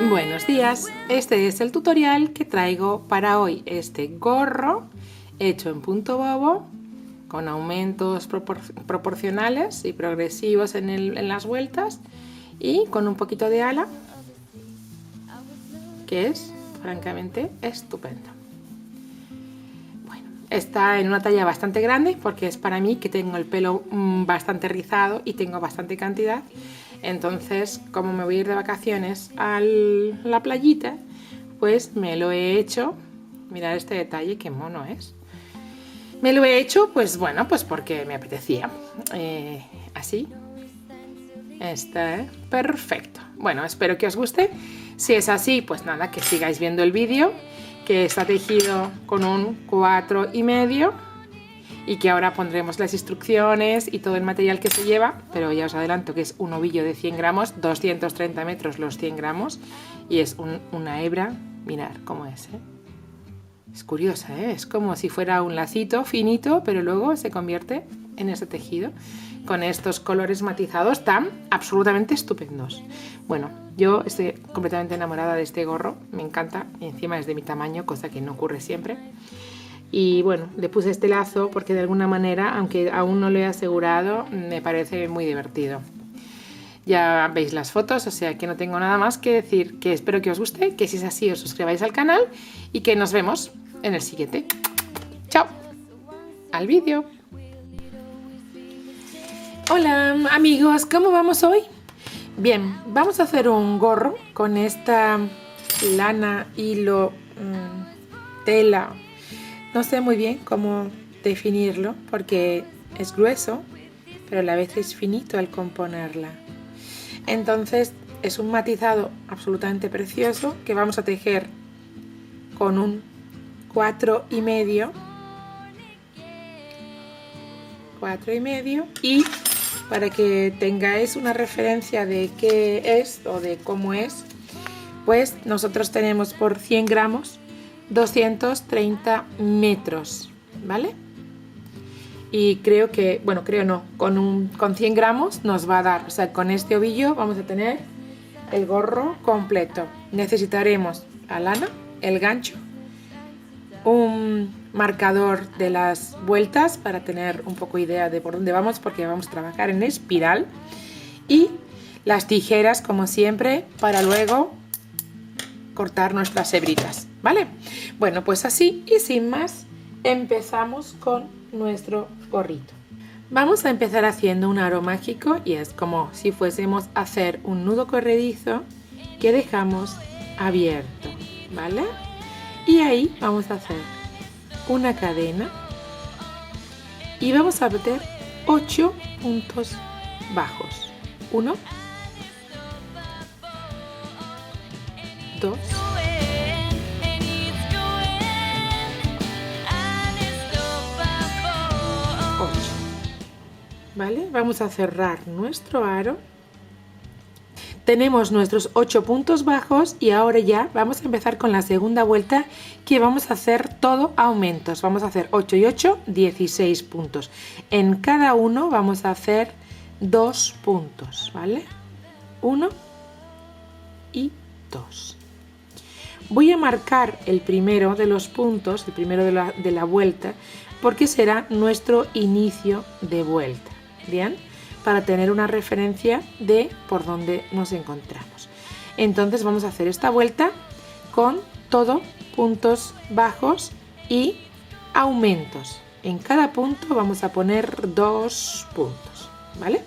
Buenos días, este es el tutorial que traigo para hoy. Este gorro hecho en punto bobo con aumentos proporcionales y progresivos en las vueltas y con un poquito de ala, que es francamente estupendo. Bueno, está en una talla bastante grande porque es para mí, que tengo el pelo bastante rizado y tengo bastante cantidad. Entonces, como me voy a ir de vacaciones a la playita, pues me lo he hecho. Mirad este detalle, qué mono es. Me lo he hecho, pues bueno, pues porque me apetecía. Así. Está perfecto. Bueno, espero que os guste. Si es así, pues nada, que sigáis viendo el vídeo, que está tejido con un 4,5 y que ahora pondremos las instrucciones y todo el material que se lleva, pero ya os adelanto que es un ovillo de 100 gramos, 230 metros los 100 gramos, y es una hebra. Mirad cómo es, ¿eh? Es curiosa, ¿eh? Es como si fuera un lacito finito, pero luego se convierte en ese tejido con estos colores matizados tan absolutamente estupendos. Bueno, yo estoy completamente enamorada de este gorro, me encanta, y encima es de mi tamaño, cosa que no ocurre siempre. Y bueno, le puse este lazo porque de alguna manera, aunque aún no lo he asegurado, me parece muy divertido. Ya veis las fotos, o sea que no tengo nada más que decir, que espero que os guste, que si es así os suscribáis al canal y que nos vemos en el siguiente. ¡Chao! ¡Al vídeo! Hola amigos, ¿cómo vamos hoy? Bien, vamos a hacer un gorro con esta lana, hilo, tela. No sé muy bien cómo definirlo porque es grueso, pero a la vez es finito al componerla. Entonces es un matizado absolutamente precioso que vamos a tejer con un 4,5. Y para que tengáis una referencia de qué es o de cómo es, pues nosotros tenemos por 100 gramos 230 metros, ¿vale? Y creo que, bueno, creo no, con 100 gramos nos va a dar, o sea, con este ovillo vamos a tener el gorro completo. Necesitaremos la lana, el gancho, un marcador de las vueltas para tener un poco idea de por dónde vamos, porque vamos a trabajar en espiral, y las tijeras, como siempre, para luego cortar nuestras hebritas, ¿vale? Bueno, pues así y sin más empezamos con nuestro gorrito. Vamos a empezar haciendo un aro mágico y es como si fuésemos a hacer un nudo corredizo que dejamos abierto, ¿vale? Y ahí vamos a hacer una cadena y vamos a meter 8 puntos bajos. 1, 2, 8. ¿Vale? Vamos a cerrar nuestro aro. Tenemos nuestros 8 puntos bajos y ahora ya vamos a empezar con la segunda vuelta, que vamos a hacer todo aumentos. Vamos a hacer 8 y 8, 16 puntos. En cada uno vamos a hacer 2 puntos, ¿vale? 1 y 2. Voy a marcar el primero de los puntos, el primero de la vuelta, porque será nuestro inicio de vuelta, ¿bien? Para tener una referencia de por dónde nos encontramos. Entonces vamos a hacer esta vuelta con todo puntos bajos y aumentos. En cada punto vamos a poner 2 puntos, ¿vale?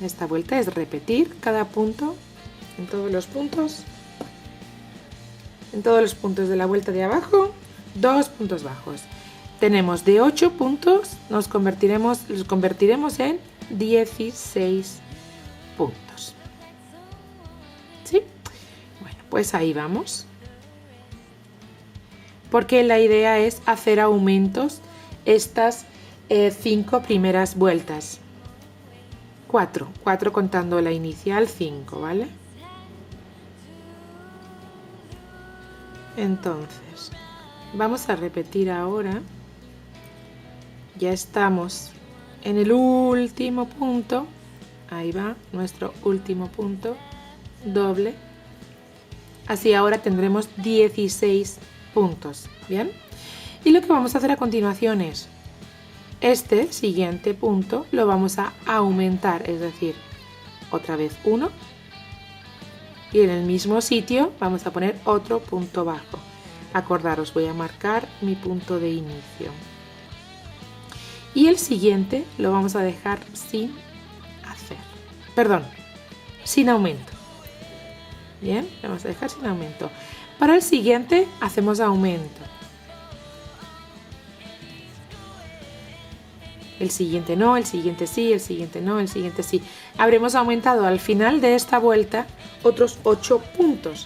Esta vuelta es repetir cada punto en todos los puntos. En todos los puntos de la vuelta de abajo, 2 puntos bajos. Tenemos de 8 puntos, los convertiremos en 16 puntos. ¿Sí? Bueno, pues ahí vamos. Porque la idea es hacer aumentos estas 5 primeras vueltas. 4 contando la inicial, 5, ¿vale? Entonces, vamos a repetir ahora. Ya estamos en el último punto. Ahí va nuestro último punto doble Así ahora tendremos 16 puntos. Bien. Y lo que vamos a hacer a continuación es este siguiente punto lo vamos a aumentar, es decir, otra vez 1 y en el mismo sitio vamos a poner otro punto bajo. Acordaros, voy a marcar mi punto de inicio. Y el siguiente lo vamos a dejar sin hacer. Perdón, sin aumento. Bien, lo vamos a dejar sin aumento. Para el siguiente hacemos aumento. El siguiente no, el siguiente sí, el siguiente no, el siguiente sí. Habremos aumentado al final de esta vuelta otros 8 puntos.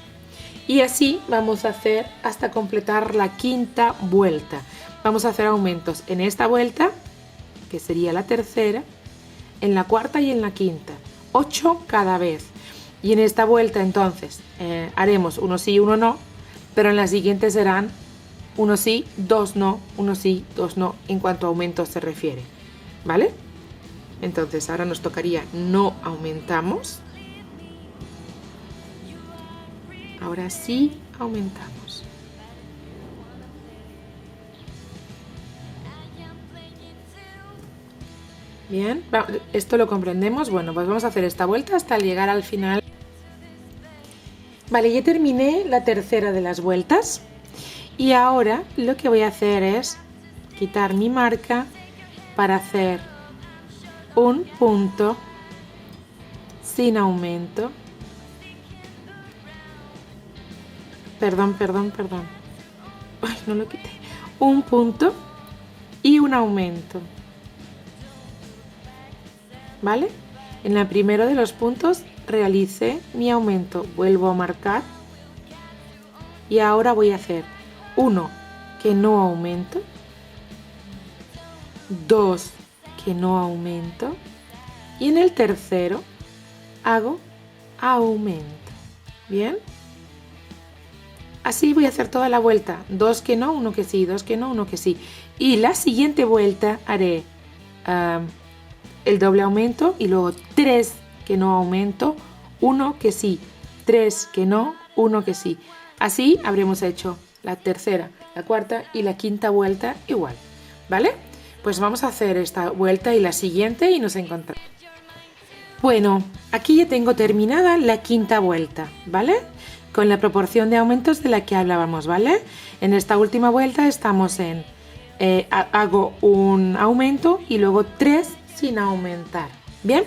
Y así vamos a hacer hasta completar la quinta vuelta. Vamos a hacer aumentos en esta vuelta, que sería la tercera, en la cuarta y en la quinta. 8 cada vez. Y en esta vuelta entonces haremos uno sí, uno no, pero en la siguiente serán uno sí, dos no, uno sí, dos no, en cuanto a aumentos se refiere. ¿Vale? Entonces ahora nos tocaría no aumentamos. Ahora sí aumentamos. Bien, esto lo comprendemos. Bueno, pues vamos a hacer esta vuelta hasta llegar al final. Vale, ya terminé la tercera de las vueltas. Y ahora lo que voy a hacer es quitar mi marca para hacer un punto sin aumento. Perdón. Ay, no lo quité. Un punto y un aumento. ¿Vale? En el primero de los puntos realicé mi aumento. Vuelvo a marcar. Y ahora voy a hacer uno que no aumento. 2 que no aumento y en el tercero hago aumento. Bien, así voy a hacer toda la vuelta, 2 que no, 1 que sí, 2 que no, 1 que sí, y la siguiente vuelta haré el doble aumento y luego 3 que no aumento, 1 que sí, 3 que no, 1 que sí. Así habremos hecho la tercera, la cuarta y la quinta vuelta igual, ¿vale? Pues vamos a hacer esta vuelta y la siguiente y nos encontramos. Bueno, aquí ya tengo terminada la quinta vuelta, ¿vale? Con la proporción de aumentos de la que hablábamos, ¿vale? En esta última vuelta estamos en hago un aumento y luego 3 sin aumentar. Bien,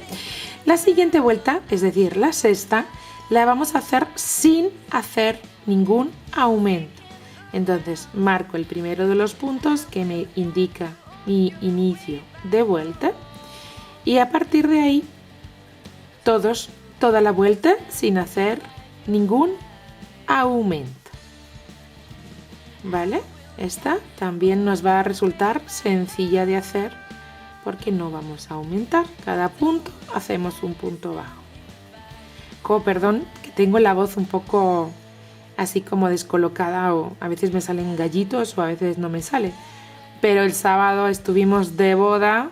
la siguiente vuelta, es decir, la sexta, la vamos a hacer sin hacer ningún aumento. Entonces marco el primero de los puntos que me indica mi inicio de vuelta y a partir de ahí toda la vuelta sin hacer ningún aumento. ¿Vale? Esta también nos va a resultar sencilla de hacer porque no vamos a aumentar. Cada punto hacemos un punto bajo. Perdón, que tengo la voz un poco así como descolocada o a veces me salen gallitos o a veces no me sale. Pero el sábado estuvimos de boda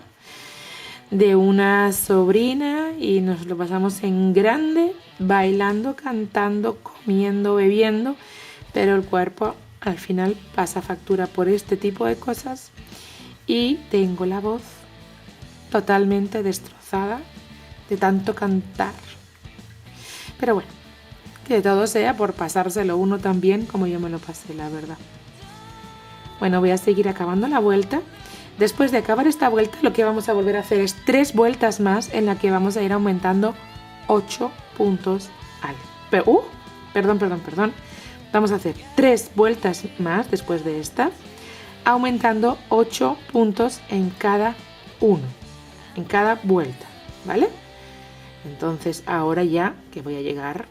de una sobrina y nos lo pasamos en grande, bailando, cantando, comiendo, bebiendo, pero el cuerpo al final pasa factura por este tipo de cosas y tengo la voz totalmente destrozada de tanto cantar. Pero bueno, que todo sea por pasárselo uno tan bien como yo me lo pasé, la verdad. Bueno, voy a seguir acabando la vuelta. Después de acabar esta vuelta, lo que vamos a volver a hacer es 3 vueltas más en la que vamos a ir aumentando 8 puntos al... Perdón. Vamos a hacer 3 vueltas más después de esta, aumentando 8 puntos en cada en cada vuelta, ¿vale? Entonces ahora ya que voy a llegar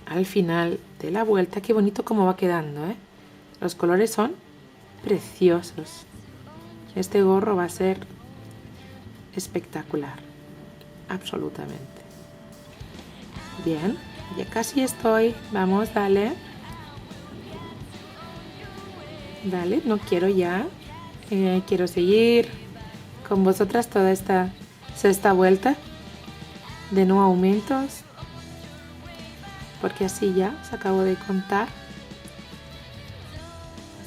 al final de la vuelta, qué bonito cómo va quedando, ¿eh? Los colores son preciosos. Este gorro va a ser espectacular, absolutamente. Bien, ya casi estoy. Vamos, dale. Dale, no quiero ya. Quiero seguir con vosotras toda esta sexta vuelta de no aumentos. porque así ya se acabó de contar.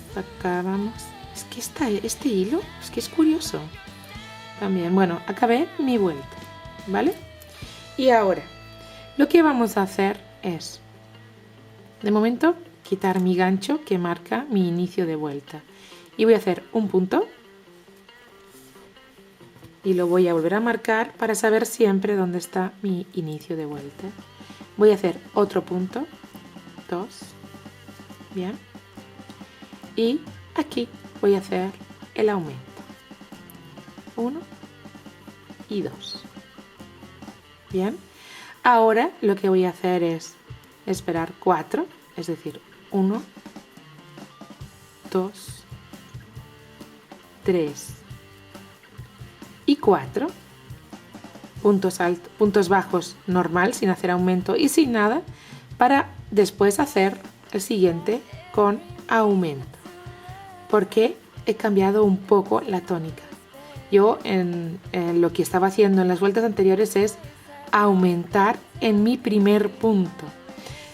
Hasta acá vamos. Es que este hilo, es que es curioso. También, bueno, acabé mi vuelta, ¿vale? Y ahora, lo que vamos a hacer es, de momento, quitar mi gancho que marca mi inicio de vuelta. Y voy a hacer un punto. Y lo voy a volver a marcar para saber siempre dónde está mi inicio de vuelta. Voy a hacer otro punto, 2, bien, y aquí voy a hacer el aumento, 1 y 2, bien. Ahora lo que voy a hacer es esperar 4, es decir, 1, 2, 3 y 4, puntos bajos normal, sin hacer aumento y sin nada, para después hacer el siguiente con aumento, porque he cambiado un poco la tónica. Yo en lo que estaba haciendo en las vueltas anteriores es aumentar en mi primer punto.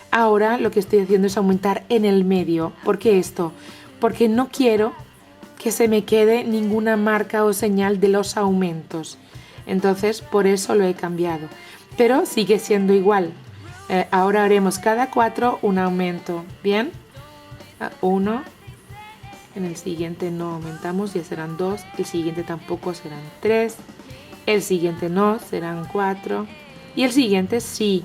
Ahora lo que estoy haciendo es aumentar en el medio. ¿Por qué esto? Porque no quiero que se me quede ninguna marca o señal de los aumentos. Entonces por eso lo he cambiado, pero sigue siendo igual. Ahora haremos cada 4 un aumento, bien, 1, en el siguiente no aumentamos, ya serán 2, el siguiente tampoco, serán 3, el siguiente no, serán 4 y el siguiente sí.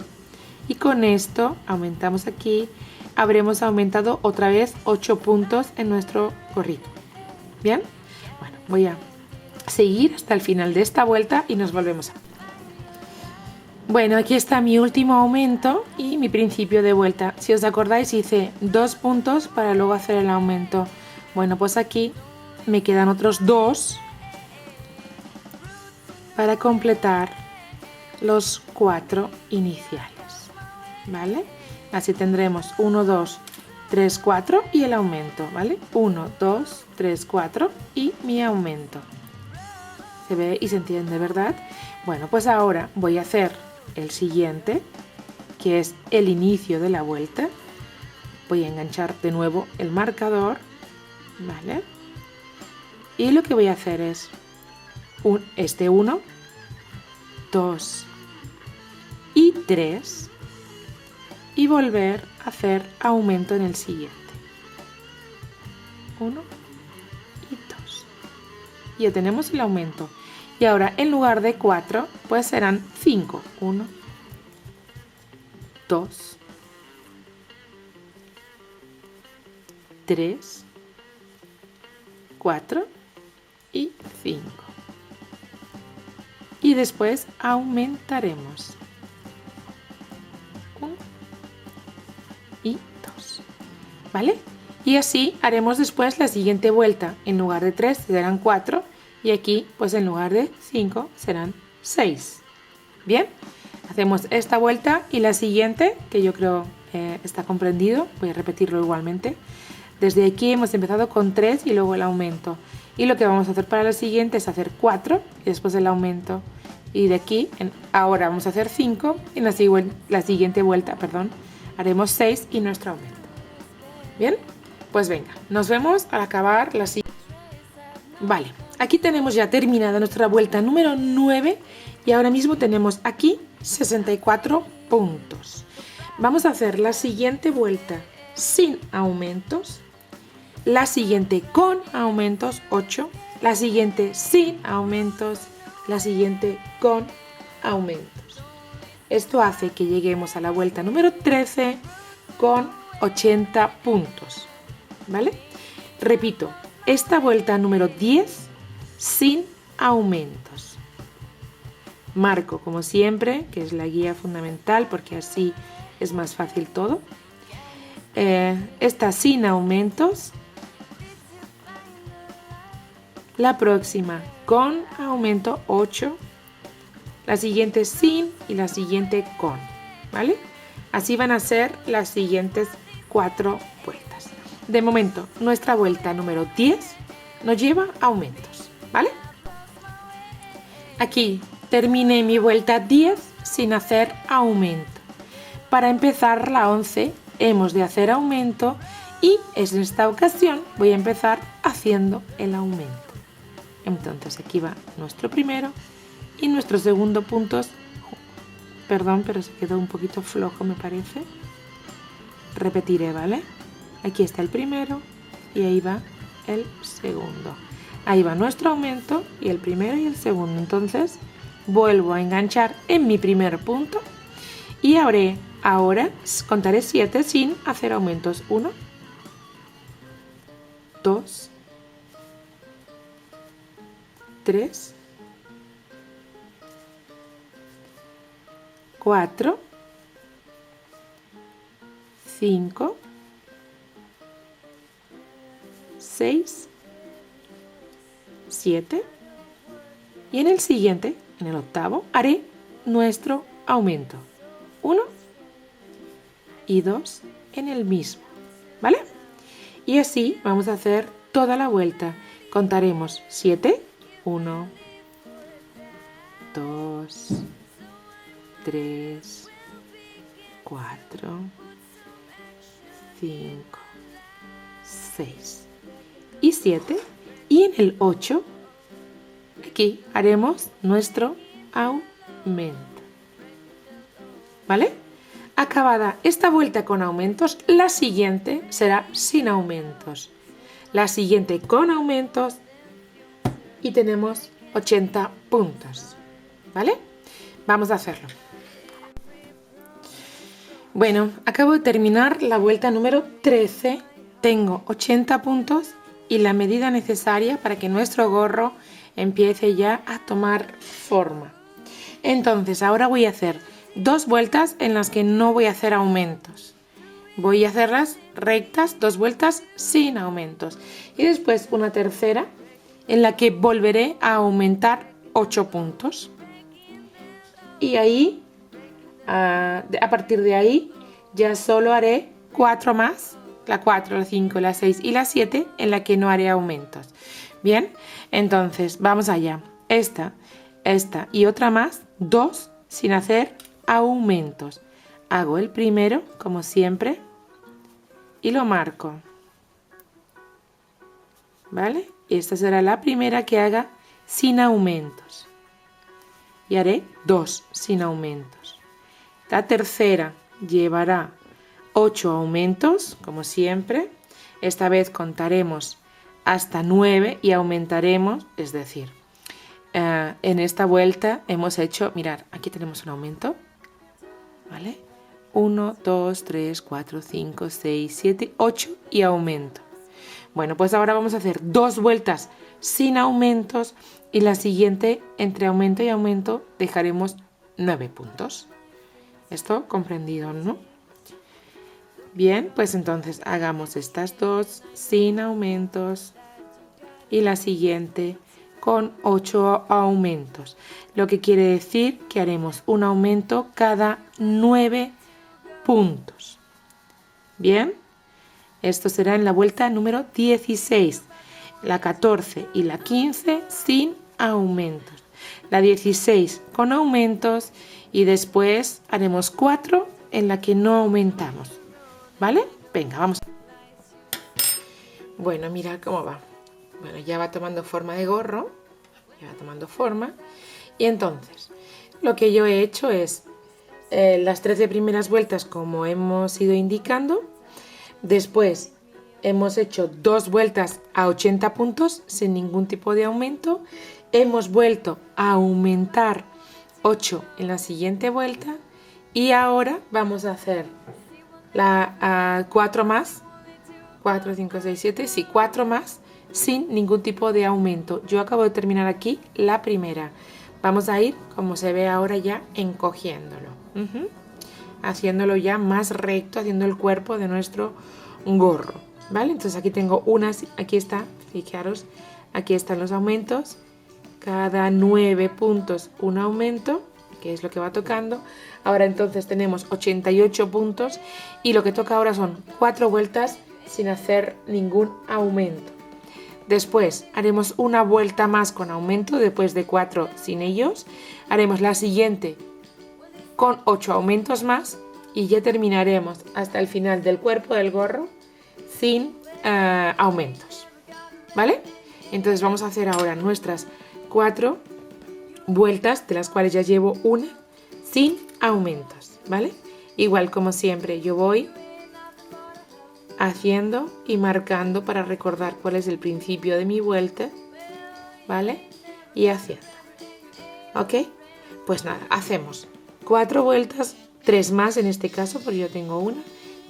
Y con esto aumentamos aquí, habremos aumentado otra vez 8 puntos en nuestro gorrito. Bien, bueno, voy a seguir hasta el final de esta vuelta y nos volvemos a... Bueno, aquí está mi último aumento y mi principio de vuelta. Si os acordáis, hice 2 puntos para luego hacer el aumento. Bueno, pues aquí me quedan otros 2 para completar los 4 iniciales, ¿vale? Así tendremos 1, 2, 3, 4 y el aumento, ¿vale? 1, 2, 3, 4 y mi aumento. ¿Se ve y se entiende, verdad? Bueno, pues ahora voy a hacer el siguiente, que es el inicio de la vuelta. Voy a enganchar de nuevo el marcador, ¿vale? Y lo que voy a hacer es este 1, 2 y 3 y volver a hacer aumento en el siguiente. 1 y 2. Ya tenemos el aumento. Y ahora en lugar de 4, pues serán 5. 1, 2, 3, 4 y 5. Y después aumentaremos. 1 y 2. ¿Vale? Y así haremos después la siguiente vuelta. En lugar de 3 serán 4 y aquí pues en lugar de 5 serán 6. Bien, hacemos esta vuelta y la siguiente, que yo creo está comprendido, voy a repetirlo igualmente. Desde aquí hemos empezado con 3 y luego el aumento. Y lo que vamos a hacer para la siguiente es hacer 4 y después el aumento. Y de aquí, ahora vamos a hacer 5 y en la siguiente vuelta, haremos 6 y nuestro aumento. Bien, pues venga, nos vemos al acabar la siguiente. Vale, aquí tenemos ya terminada nuestra vuelta número 9 y ahora mismo tenemos aquí 64 puntos. Vamos a hacer la siguiente vuelta sin aumentos, la siguiente con aumentos 8, la siguiente sin aumentos, la siguiente con aumentos. Esto hace que lleguemos a la vuelta número 13 con 80 puntos, ¿vale? Repito, esta vuelta número 10 sin aumentos. Marco como siempre, que es la guía fundamental porque así es más fácil todo. Esta sin aumentos. La próxima con aumento 8. La siguiente sin y la siguiente con, ¿vale? Así van a ser las siguientes 4 vueltas. De momento, nuestra vuelta número 10 nos lleva a aumentos, ¿vale? Aquí terminé mi vuelta 10 sin hacer aumento. para empezar la 11 hemos de hacer aumento y en esta ocasión voy a empezar haciendo el aumento. Entonces aquí va nuestro primero y nuestro segundo punto. Perdón, pero se quedó un poquito flojo, me parece. Repetiré, ¿vale? Aquí está el primero y ahí va el segundo. Ahí va nuestro aumento y el primero y el segundo. Entonces vuelvo a enganchar en mi primer punto y ahora contaré 7 sin hacer aumentos. 1, 2, 3, 4, 5, 6, 7 y en el siguiente, en el octavo, haré nuestro aumento. 1 y 2 en el mismo, ¿vale? Y así vamos a hacer toda la vuelta. Contaremos 7, 1, 2, 3, 4, 5, 6 y 7. Y en el 8, aquí haremos nuestro aumento. ¿Vale? Acabada esta vuelta con aumentos, la siguiente será sin aumentos. La siguiente con aumentos y tenemos 80 puntos. ¿Vale? Vamos a hacerlo. Bueno, acabo de terminar la vuelta número 13. Tengo 80 puntos y la medida necesaria para que nuestro gorro empiece ya a tomar forma. Entonces, ahora voy a hacer 2 vueltas en las que no voy a hacer aumentos. Voy a hacerlas rectas, 2 vueltas sin aumentos. Y después una tercera en la que volveré a aumentar 8 puntos. Y ahí, a partir de ahí, ya solo haré 4 más. La 4, la 5, la 6 y la 7 en la que no haré aumentos. Bien, entonces vamos allá. Esta y otra más, 2 sin hacer aumentos. Hago el primero, como siempre, y lo marco. ¿Vale? Esta será la primera que haga sin aumentos. Y haré 2 sin aumentos. La tercera llevará 8 aumentos, como siempre. Esta vez contaremos hasta 9 y aumentaremos, es decir, en esta vuelta hemos hecho, mirad, aquí tenemos un aumento, ¿vale? 1, 2, 3, 4, 5, 6, 7, 8 y aumento. Bueno, pues ahora vamos a hacer 2 vueltas sin aumentos y la siguiente, entre aumento y aumento, dejaremos 9 puntos. Esto comprendido, ¿no? Bien, pues entonces hagamos estas 2 sin aumentos y la siguiente con 8 aumentos. Lo que quiere decir que haremos un aumento cada 9 puntos. Bien, esto será en la vuelta número 16, la 14 y la 15 sin aumentos. La 16 con aumentos y después haremos 4 en la que no aumentamos. ¿Vale? Venga, vamos. Bueno, mirad cómo va. Bueno, ya va tomando forma de gorro. Ya va tomando forma. Y entonces, lo que yo he hecho es las 13 primeras vueltas como hemos ido indicando. Después hemos hecho 2 vueltas a 80 puntos sin ningún tipo de aumento. Hemos vuelto a aumentar 8 en la siguiente vuelta. Y ahora vamos a hacer 4 más, 4, 5, 6, 7, sí, 4 más sin ningún tipo de aumento. Yo acabo de terminar aquí la primera. Vamos a ir, como se ve ahora, ya encogiéndolo, haciéndolo ya más recto, haciendo el cuerpo de nuestro gorro, ¿vale? Entonces aquí tengo unas, aquí está, fijaros, aquí están los aumentos, cada 9 puntos un aumento, que es lo que va tocando. Ahora entonces tenemos 88 puntos y lo que toca ahora son 4 vueltas sin hacer ningún aumento. Después haremos una vuelta más con aumento, después de 4 sin ellos. Haremos la siguiente con 8 aumentos más y ya terminaremos hasta el final del cuerpo del gorro sin aumentos, ¿vale? Entonces vamos a hacer ahora nuestras 4 vueltas, de las cuales ya llevo una sin aumentos, ¿vale? Igual como siempre, yo voy haciendo y marcando para recordar cuál es el principio de mi vuelta, ¿vale? Y haciendo, ¿ok? Pues nada, hacemos 4 vueltas, 3 más en este caso, porque yo tengo una,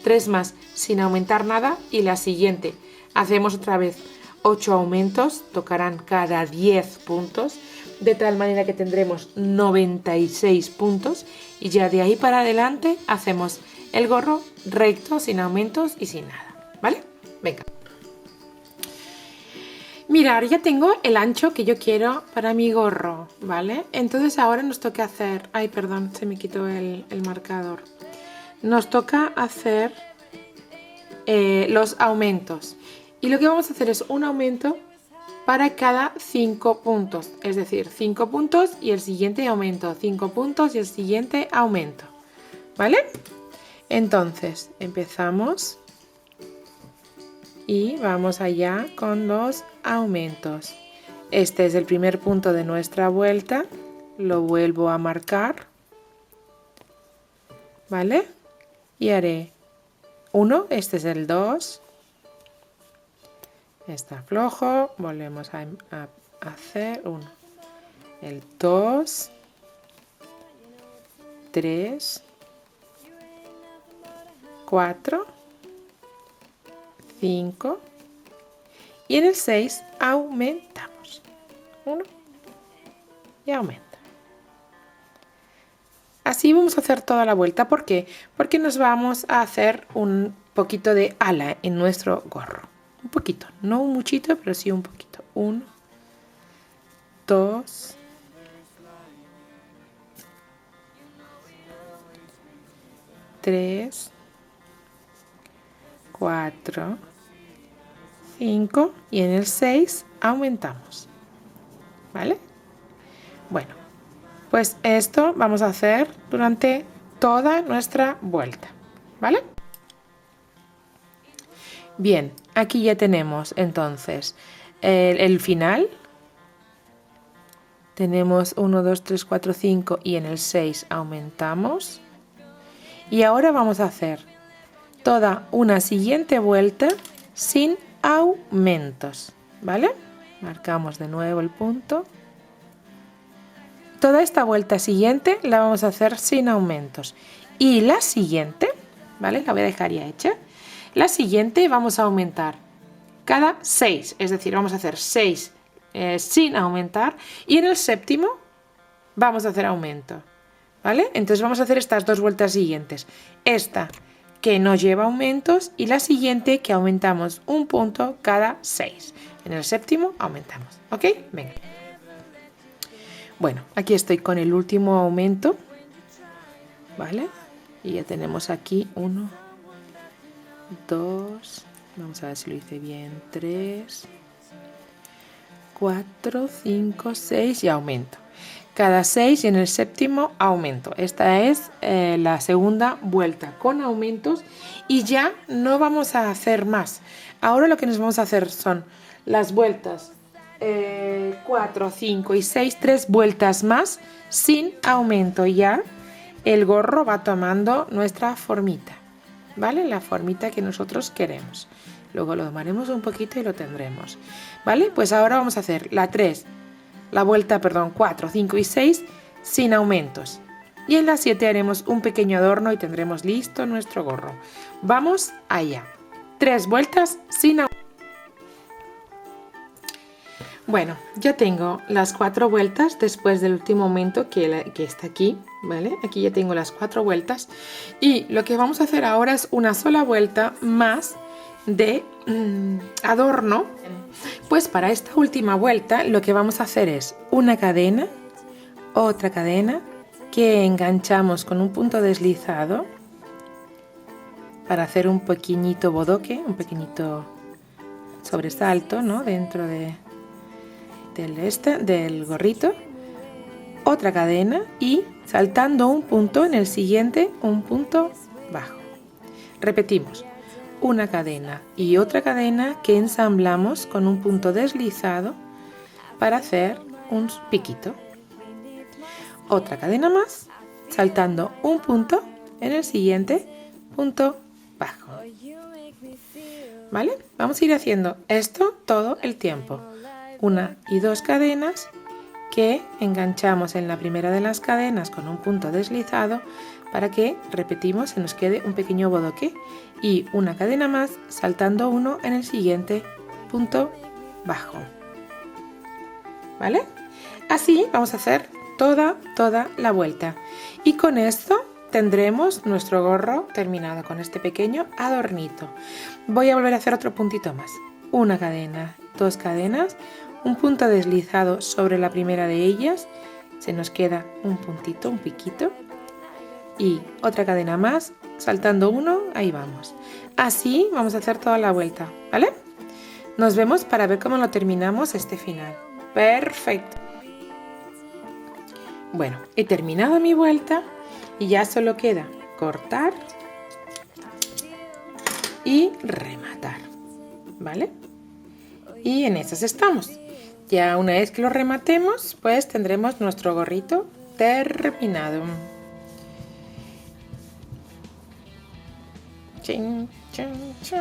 3 más sin aumentar nada, y la siguiente hacemos otra vez 8 aumentos, tocarán cada 10 puntos, de tal manera que tendremos 96 puntos, y ya de ahí para adelante hacemos el gorro recto, sin aumentos y sin nada, ¿vale? Venga. Mirad, ya tengo el ancho que yo quiero para mi gorro, ¿vale? Entonces ahora nos toca hacer... Ay, perdón, se me quitó el marcador. Nos toca hacer los aumentos. Y lo que vamos a hacer es un aumento para cada 5 puntos. Es decir, 5 puntos y el siguiente aumento. 5 puntos y el siguiente aumento. ¿Vale? Entonces, empezamos. Y vamos allá con los aumentos. Este es el primer punto de nuestra vuelta. Lo vuelvo a marcar. ¿Vale? Y haré 1. Este es el 2. Está flojo. Volvemos a hacer 1. El 2. 3. 4. 5 y en el 6 aumentamos 1 y aumenta. Así vamos a hacer toda la vuelta. ¿Por qué? Porque nos vamos a hacer un poquito de ala en nuestro gorro. Un poquito, no un muchito, pero sí un poquito. 1, 2, 3, 4, 5 y en el 6 aumentamos, ¿vale? Bueno, pues esto vamos a hacer durante toda nuestra vuelta, ¿vale? Bien, aquí ya tenemos entonces el final. Tenemos 1, 2, 3, 4, 5 y en el 6 aumentamos. Y ahora vamos a hacer toda una siguiente vuelta sin aumentos, ¿vale? Marcamos de nuevo el punto. Toda esta vuelta siguiente la vamos a hacer sin aumentos. Y la siguiente, ¿vale? La voy a dejar ya hecha. La siguiente vamos a aumentar cada 6, es decir, vamos a hacer 6 sin aumentar, y en el séptimo vamos a hacer aumento, ¿vale? Entonces vamos a hacer estas 2 vueltas siguientes. Esta que no lleva aumentos y la siguiente que aumentamos un punto cada 6. En el séptimo aumentamos, ¿ok? Venga. Bueno, aquí estoy con el último aumento, ¿vale? Y ya tenemos aquí 1, 2, vamos a ver si lo hice bien, 3, 4, 5, 6 y aumento. Cada 6 y en el séptimo aumento. Esta es la segunda vuelta con aumentos y ya no vamos a hacer más. Ahora lo que nos vamos a hacer son las vueltas 4, 5 y 6, 3 vueltas más sin aumento. Ya el gorro va tomando nuestra formita, ¿vale? La formita que nosotros queremos. Luego lo domaremos un poquito y lo tendremos, ¿vale? Pues ahora vamos a hacer la vuelta 4, 5 y 6 sin aumentos. Y en la 7 haremos un pequeño adorno y tendremos listo nuestro gorro. Vamos allá. 3 vueltas sin aumentos. Bueno, ya tengo las 4 vueltas después del último aumento que está aquí, ¿vale? Aquí ya tengo las 4 vueltas. Y lo que vamos a hacer ahora es una sola vuelta más de adorno. Pues para esta última vuelta lo que vamos a hacer es una cadena, otra cadena que enganchamos con un punto deslizado para hacer un pequeñito bodoque, un pequeñito sobresalto, ¿no? Dentro del gorrito. Otra cadena y saltando un punto en el siguiente, un punto bajo. Repetimos, una cadena y otra cadena que ensamblamos con un punto deslizado para hacer un piquito. Otra cadena más, saltando un punto en el siguiente punto bajo. ¿Vale? Vamos a ir haciendo esto todo el tiempo. Una y dos cadenas que enganchamos en la primera de las cadenas con un punto deslizado para que, repetimos, se nos quede un pequeño bodoque, y una cadena más saltando uno en el siguiente punto bajo. ¿Vale? Así vamos a hacer toda la vuelta, y con esto tendremos nuestro gorro terminado con este pequeño adornito. Voy a volver a hacer otro puntito más. Una cadena, dos cadenas, un punto deslizado sobre la primera de ellas, se nos queda un puntito, un piquito, y otra cadena más, saltando uno, ahí vamos. Así vamos a hacer toda la vuelta, ¿vale? Nos vemos para ver cómo lo terminamos este final. Perfecto. Bueno, he terminado mi vuelta y ya solo queda cortar y rematar, ¿vale? Y en esas estamos. Ya una vez que lo rematemos, pues tendremos nuestro gorrito terminado. Chin, chin, chin.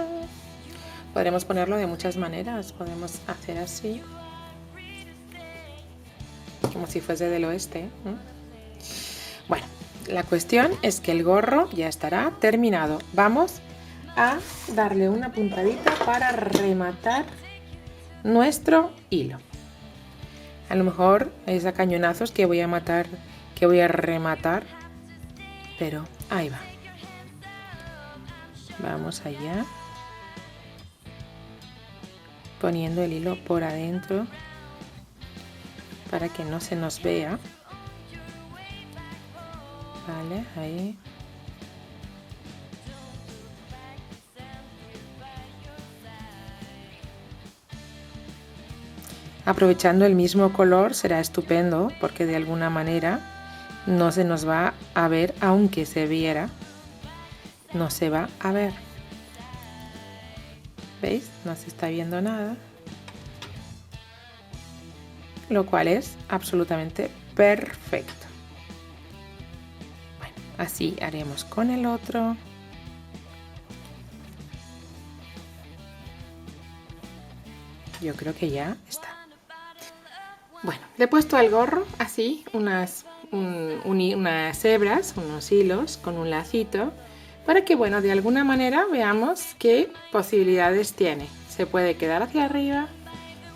Podremos ponerlo de muchas maneras. Podemos hacer así, como si fuese del oeste, ¿eh? Bueno, la cuestión es que el gorro ya estará terminado. Vamos a darle una puntadita para rematar nuestro hilo. A lo mejor es a cañonazos que voy a rematar, pero ahí va. Vamos allá, poniendo el hilo por adentro para que no se nos vea. Vale, ahí. Aprovechando el mismo color será estupendo, porque de alguna manera no se nos va a ver, aunque se viera, no se va a ver. ¿Veis? No se está viendo nada, lo cual es absolutamente perfecto. Bueno, así haremos con el otro. Yo creo que ya está. Bueno, le he puesto al gorro así unas hebras, unos hilos con un lacito, para que, bueno, de alguna manera veamos qué posibilidades tiene. Se puede quedar hacia arriba,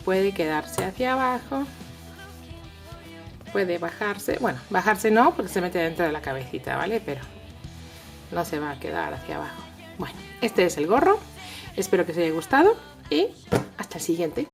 puede quedarse hacia abajo, puede bajarse. Bueno, bajarse no, porque se mete dentro de la cabecita, ¿vale? Pero no se va a quedar hacia abajo. Bueno, este es el gorro. Espero que os haya gustado y hasta el siguiente.